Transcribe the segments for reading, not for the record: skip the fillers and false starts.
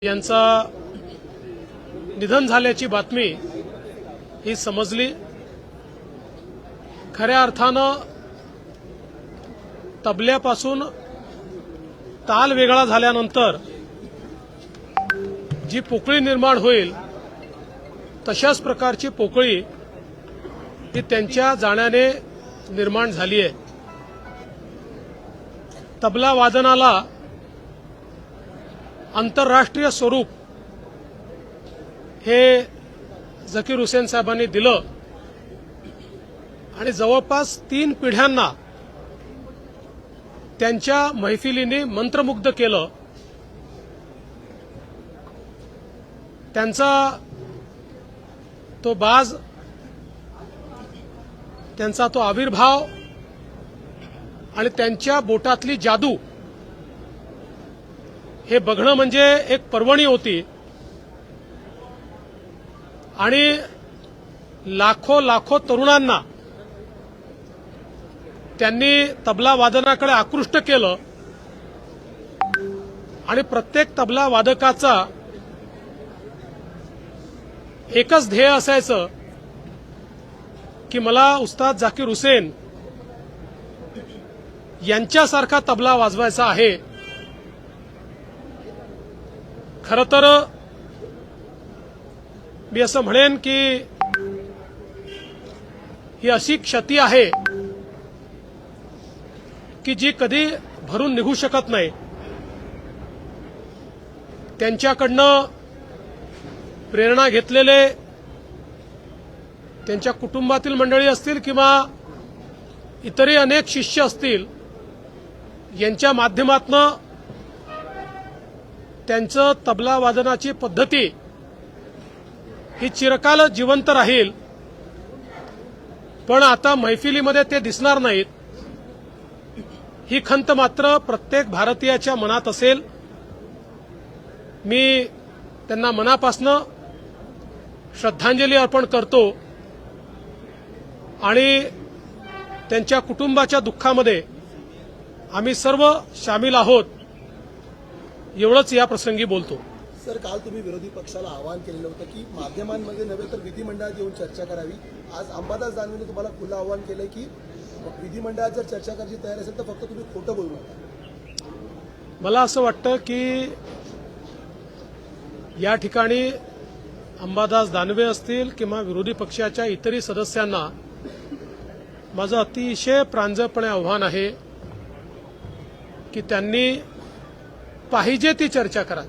यांचा निधन झाल्याची बातमी ही समजली। खऱ्या अर्थानं तबल्यापासून ताल वेगळा झाल्यानंतर जी पोकळी निर्माण होईल तशाच प्रकारची पोकळी ही त्यांच्या जाण्याने निर्माण झाली आहे। तबला वादनाला आंतरराष्ट्रीय स्वरूप हे झकीर हुसेन साहेबांनी दिलं आणि जवळपास 3 पिढ्यांना त्यांच्या मैफिलीने मंत्रमुग्ध केलं। त्यांचा तो बाज, त्यांचा तो आविर्भाव आणि त्यांच्या बोटातली जादू हे बघणं म्हणजे एक पर्वणी होती आणि लाखो तरुणांना त्यांनी तबला वादनाकडे आकृष्ट केलं आणि प्रत्येक तबला वादकाचा एकच ध्येय असायचं की मला उस्ताद झाकीर हुसेन यांच्यासारखा तबला वाजवायचा आहे। खरं तर मी असं म्हणेन की ही अशी क्षती आहे की जी कधी भरून निघू शकत नाही। त्यांच्याकडनं प्रेरणा घेतलेले त्यांच्या कुटुंबातील मंडळी असतील किंवा इतरही अनेक शिष्य असतील, यांच्या माध्यमातून त्यांचं तबला वादनाची पद्धती ही चिरकाल जिवंत राहील। पण आता मैफिलीमध्ये ते दिसणार नाहीत ही खंत मात्र प्रत्येक भारतीयाच्या मनात असेल। मी त्यांना मनापासून श्रद्धांजली अर्पण करतो आणि त्यांच्या कुटुंबाच्या दुःखामध्ये आम्ही सर्व सामील आहोत एवढंच या प्रसंगी बोलतो। सर, काल तुम्ही विरोधी पक्षाला आवाहन केलेलं होतं की माध्यमांमध्ये नव्हे तर विधिमंडळात येऊन चर्चा करावी। आज अंबादास दानवेने तुम्हाला खुलं आवाहन केलंय की विधिमंडळात जर चर्चा करायची तयारी असेल तर फक्त तुम्ही खोटं बोलू नका। मला असं वाटतं की या ठिकाणी अंबादास दानवे असतील किंवा विरोधी पक्षाच्या इतरही सदस्यांना माझं अतिशय प्रांजळपणे आव्हान आहे की त्यांनी पाहिजे ती चर्चा करा।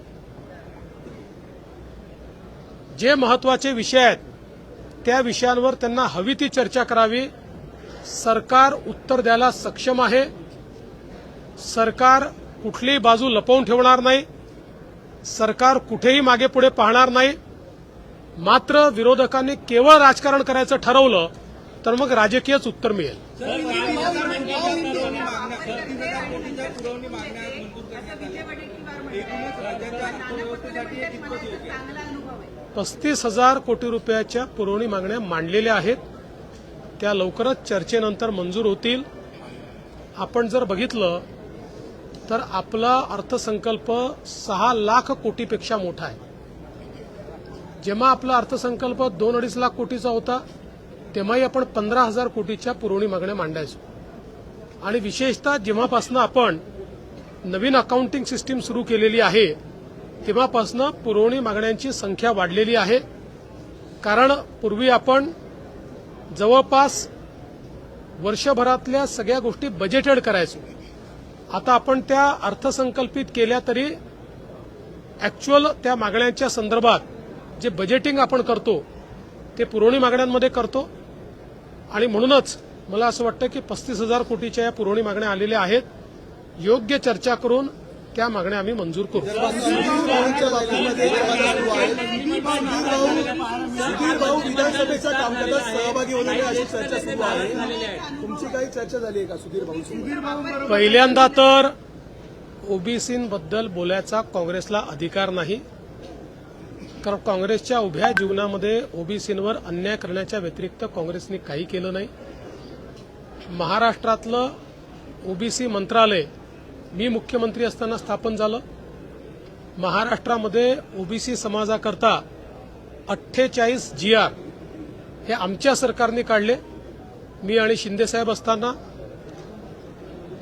जे महत्वाचे विषय आहेत त्या विषयांवर त्यांना हवी ती चर्चा करावी। सरकार उत्तर द्यायला सक्षम आहे। सरकार कुठलीही बाजू लपवून ठेवणार नाही। सरकार कुठेही मागे पुढे पाहणार नाही। मात्र विरोधकांनी केवळ राजकारण करायचं ठरवलं तर मग राजकीयच उत्तर मिळेल। 35,000 कोटी रुपयाच्या पुरवणी मागण्या मांडलेल्या आहेत। त्या लवकरच चर्चेनंतर मंजूर होतील। आपण जर बघितलं तर आपला अर्थसंकल्प 6 लाख कोटीपेक्षा मोठा आहे। जेव्हा आपला अर्थसंकल्प 2-2.5 लाख कोटीचा होता तेव्हाही आपण 15,000 कोटीच्या पुरवणी मागण्या मांडायचो। आणि विशेषतः जेव्हापासून आपण नवीन अकाउंटिंग सिस्टीम सुरू केलेली आहे तेव्हापासून पुरवणी मागण्यांची संख्या वाढलेली आहे। कारण पूर्वी आपण जवळपास वर्षभरातल्या सगळ्या गोष्टी बजेटेड करायचो। आता आपण त्या अर्थसंकल्पित केल्या तरी ऍक्च्युअल त्या मागण्यांच्या संदर्भात जे बजेटिंग आपण करतो ते पुरवणी मागण्यांमध्ये करतो। आणि म्हणूनच मला असं वाटतं की 35,000 कोटीच्या या पुरवणी मागण्या आलेल्या आहेत। योग्य चर्चा करून त्या मागण्या आम्ही मंजूर करू। सुधीर भाऊ विधानसभेच्या कामकाजात सहभागी होण्याची अशी चर्चा सुरू आहे। तुमची काही चर्चा झाली आहे का सुधीर भाऊ? पहिल्यांदा तर ओबीसींबद्दल बोलायचा काँग्रेसला अधिकार नाही। कारण काँग्रेसच्या उभ्या जीवनामध्ये ओबीसींवर अन्याय करण्याच्या व्यतिरिक्त काँग्रेसने काही केलं नाही। महाराष्ट्रातलं ओबीसी मंत्रालय मी मुख्यमंत्री असताना स्थापन झालं। महाराष्ट्रामध्ये ओबीसी समाजाकरता 48 GR हे आमच्या सरकारने काढले. मी आणि शिंदेसाहेब असताना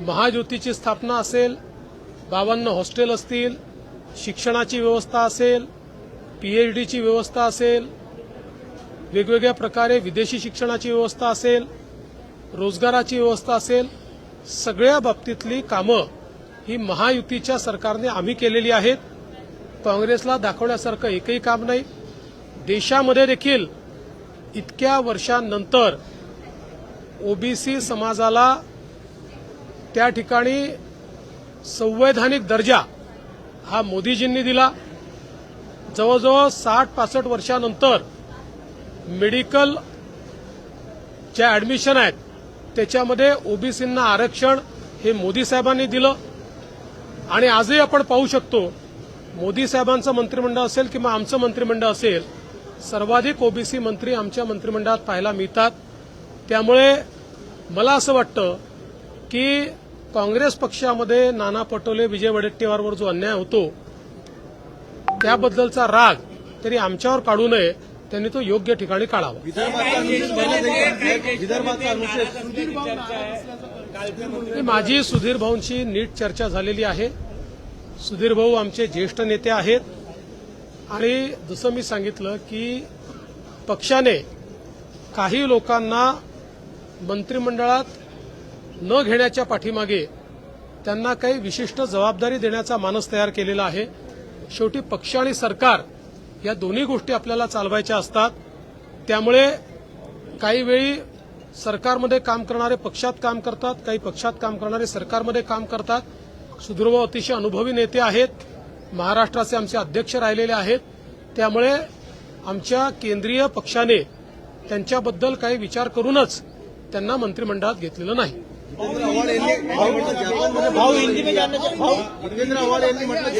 महाज्योतीची स्थापना असेल, 52 हॉस्टेल असतील, शिक्षणाची व्यवस्था असेल, PhDची व्यवस्था असेल, वेगवेगळ्या प्रकारे विदेशी शिक्षणाची व्यवस्था असेल, रोजगाराची व्यवस्था असेल, सगळ्या बाबतीतली कामं ही महायुतीच्या सरकारने आम्ही केलेली आहेत. काँग्रेसला दाखवण्यासारखं एकही काम नाही. देशामध्ये देखील इतक्या वर्षांनंतर ओबीसी समाजाला त्या ठिकाणी संवैधानिक दर्जा हा मोदीजींनी दिला. जवळजवळ 60-65 वर्षांनंतर मेडिकल ज्या ऍडमिशन आहेत त्याच्यामध्ये ओबीसींना आरक्षण हे मोदी साहेबांनी दिलं. आणि आजही आपण पाहू शकतो, मोदी साहेबांचं मंत्रिमंडळ असेल किंवा आमचं मंत्रिमंडळ असेल, सर्वाधिक ओबीसी मंत्री आमच्या मंत्रिमंडळात पाहायला मिळतात. त्यामुळे मला असं वाटतं की काँग्रेस पक्षामध्ये नाना पटोले, विजय वडेट्टीवारवर जो अन्याय होतो त्याबद्दलचा राग तरी आमच्यावर काढू नये, त्यांनी तो योग्य ठिकाणी काढावा. माझी सुधीर भाऊंशी नीट चर्चा झालेली आहे. सुधीर भाऊ आमचे ज्येष्ठ नेते आहेत आणि जसं मी सांगितलं की पक्षाने काही लोकांना मंत्रिमंडळात न घेण्याच्या पाठीमागे त्यांना काही विशिष्ट जबाबदारी देण्याचा मानस तयार केलेला आहे. शेवटी पक्ष आणि सरकार या दोन्ही गोष्टी आपल्याला चालवायच्या असतात. त्यामुळे काही वेळी सरकारमध्ये काम करणारे पक्षात काम करतात, काही पक्षात काम करणारे सरकारमध्ये काम करतात. सुधीरभाऊ अतिशय अनुभवी नेते आहेत, महाराष्ट्राचे आमचे अध्यक्ष राहिलेले आहेत. त्यामुळे आमच्या केंद्रीय पक्षाने त्यांच्याबद्दल काही विचार करूनच त्यांना मंत्रिमंडळात घेतलेलं नाही. जितेंद्र आव्हाड यांनी म्हटलं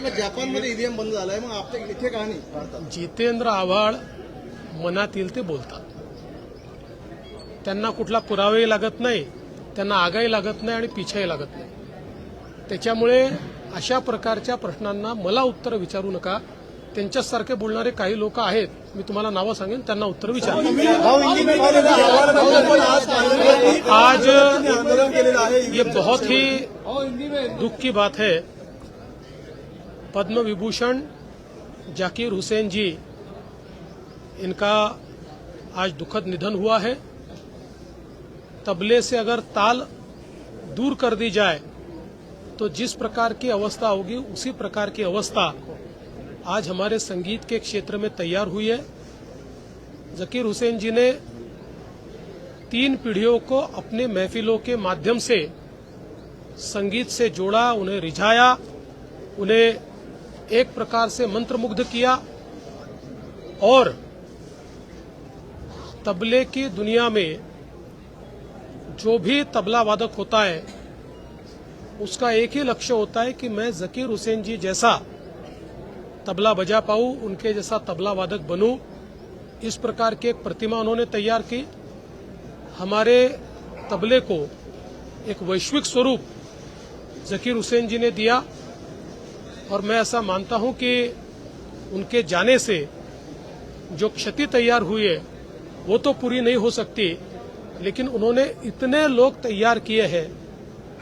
जपानमध्ये ईव्हीएम बंद झालाय, मग आपल्या इथे का नाही भारतात? जितेंद्र आव्हाड मनात येईल ते बोलतात. त्यांना कुठला पुरावाही लागत नाही, त्यांना आगाही लागत नाही आणि पिछाही लागत नाही. त्याच्यामुळे अशा प्रकारच्या प्रश्नांना मला उत्तर विचारू नका. त्यांच्यासारखे बोलणारे काही लोक आहेत, मी तुम्हाला नावं सांगेन, त्यांना उत्तर विचारा. आज ये बहुत ही दुख की बात है, पद्म विभूषण जाकिर हुसैन जी, इनका आज दुखद निधन हुआ है. तबले से अगर ताल दूर कर दी जाए तो जिस प्रकार की अवस्था होगी उसी प्रकार की अवस्था आज हमारे संगीत के क्षेत्र में तैयार हुई है. जाकिर हुसैन जी ने 3 पीढ़ियों को अपने महफिलों के माध्यम से संगीत से जोड़ा, उन्हें रिझाया, उन्हें एक प्रकार से मंत्रमुग्ध किया और तबले की दुनिया में जो भी तबला वादक होता है उसका एक ही लक्ष्य होता है कि मैं जाकिर हुसैन जी जैसा तबला बजा पाऊं, उनके जैसा तबला वादक बनूं. इस प्रकार की एक प्रतिमा उन्होंने तैयार की. हमारे तबले को एक वैश्विक स्वरूप जाकिर हुसैन जी ने दिया और मैं ऐसा मानता हूं कि उनके जाने से जो क्षति तैयार हुई है वो तो पूरी नहीं हो सकती, लेकिन उन्होंने इतने लोग तैयार किए हैं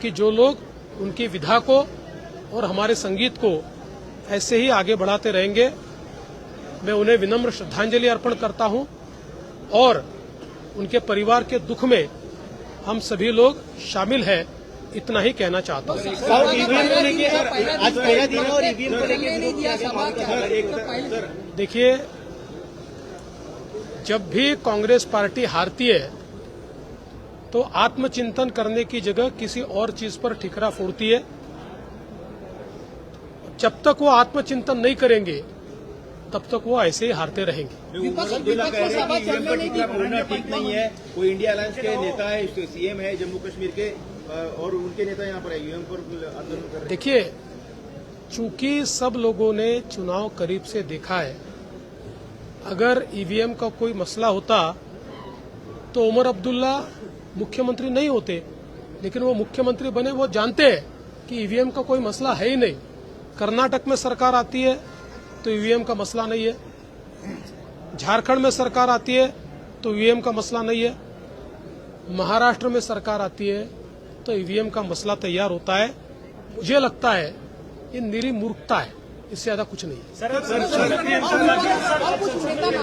कि जो लोग उनकी विधा को और हमारे संगीत को ऐसे ही आगे बढ़ाते रहेंगे. मैं उन्हें विनम्र श्रद्धांजलि अर्पण करता हूं और उनके परिवार के दुख में हम सभी लोग शामिल हैं, इतना ही कहना चाहता हूं. देखिए, जब भी कांग्रेस पार्टी हारती है तो आत्मचिंतन करने की जगह किसी और चीज पर ठिकरा फोड़ती है. जब तक वो आत्मचिंतन नहीं करेंगे तब तक वो ऐसे ही हारते रहेंगे. ठीक नहीं है. कोई इंडिया अलायंस के नेता है, सीएम है जम्मू कश्मीर के, और उनके नेता यहाँ पर ईवीएम पर आंदोलन कर रहे हैं. देखिए, चूंकि सब लोगों ने चुनाव करीब से देखा है, अगर ईवीएम का कोई मसला होता तो उमर अब्दुल्ला मुख्यमंत्री नहीं होते, लेकिन वो मुख्यमंत्री बने. वो जानते हैं कि ईवीएम का कोई मसला है ही नहीं। कर्नाटक में सरकार आती है तो ईवीएम का मसला नहीं है, झारखंड में सरकार आती है तो ईवीएम का मसला नहीं है, महाराष्ट्र में सरकार आती है तो ईवीएम का मसला तैयार होता है। मुझे लगता है ये निरी मूर्खता है, इससे ज्यादा कुछ नहीं है।